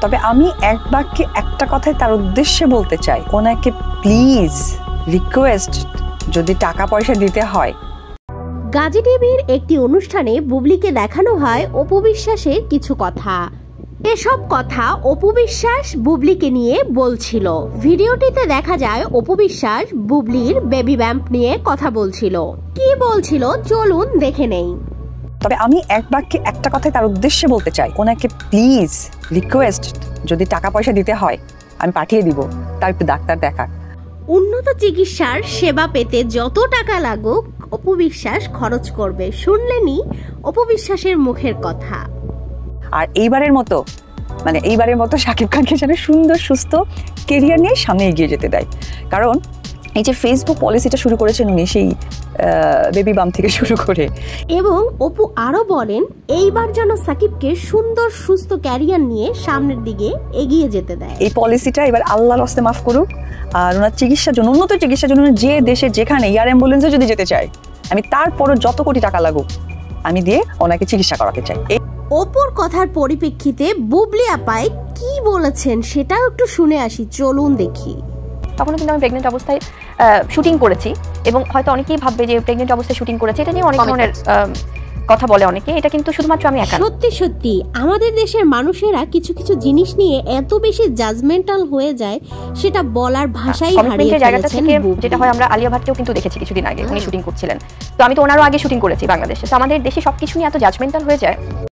তবে আমি এক বাক্যে একটা কথাই তার উদ্দেশ্যে বলতে চাই, ওনাকে প্লিজ রিকোয়েস্ট, যদি টাকা পয়সা দিতে হয়। গাজী টিভির একটি অনুষ্ঠানে বুবলিকে দেখানো হয় অপু বিশ্বাসের কিছু কথা। এসব কথা অপু বিশ্বাস বুবলিকে নিয়ে বলছিল। ভিডিওটিতে দেখা যায় অপু বিশ্বাস বুবলির বেবি ব্যাম্প নিয়ে কথা বলছিল। কি বলছিল চলুন দেখে নেই। তবে আমি এক বাক্যে একটা কথাই তার উদ্দেশ্যে বলতে চাই, ওনাকে প্লিজ রিকোয়েস্ট, যদি টাকা পয়সা দিতে হয় আমি পাঠিয়ে দিব, তার একটু ডাক্তার দেখাক। উন্নত চিকিৎসার সেবা পেতে যত টাকা লাগুক অপু বিশ্বাস খরচ করবে। শুনলেনি অপু বিশ্বাসের মুখের কথা। আর এইবারের মতো শাকিব খানকে যেন সুন্দর সুস্থ কেরিয়ার নিয়ে সামনে এগিয়ে যেতে দেয়। কারণ এই যে ফেসবুক পলিসিটা শুরু করেছেন উনি, সেই বেবি বাম থেকে শুরু করে। এবং অপু আরো বলেন এইবার যেন সাকিবকে সুন্দর সুস্থ ক্যারিয়ার নিয়ে সামনের দিকে এগিয়ে যেতে দেয়। এই পলিসিটা এবার আল্লাহর হস্তে মাফ করুক। আর ওনার চিকিৎসার জন্য, উন্নত চিকিৎসার জন্য যে দেশে যেখানে এয়ার অ্যাম্বুলেন্সে যদি যেতে চাই, আমি তারপরও যত কোটি টাকা লাগুক আমি দিয়ে ওনাকে চিকিৎসা করাতে চাই। অপুর কথার পরিপ্রেক্ষিতে বুবলি আপাই কি বলেছেন সেটাও একটু শুনে আসি, চলুন দেখি। তখনও কিন্তু আমি প্রেগনেন্ট অবস্থায় শুটিং করেছি, এবং হয়তো অনেকেই ভাববে যে প্রেগনেন্ট অবস্থায় শুটিং করেছে, এটা নিয়ে অনেক ধরনের কথা বলে অনেকে। এটা কিন্তু শুধুমাত্র আমি একা। সত্যি সত্যি আমাদের দেশের মানুষেরা কিছু কিছু জিনিস নিয়ে এত বেশি জাজমেন্টাল হয়ে যায়, সেটা বলার ভাষাই হারিয়ে ফেলেছেন। যেটা হয়, আমরা আলিয়া ভাটকেও কিন্তু দেখেছি কিছুদিন আগে, উনি শুটিং করছিলেন। তো আমি তো ওনারও আগে শুটিং করেছি বাংলাদেশে। তো আমাদের দেশে সবকিছু নিয়ে এত জাজমেন্টাল হয়ে যায়।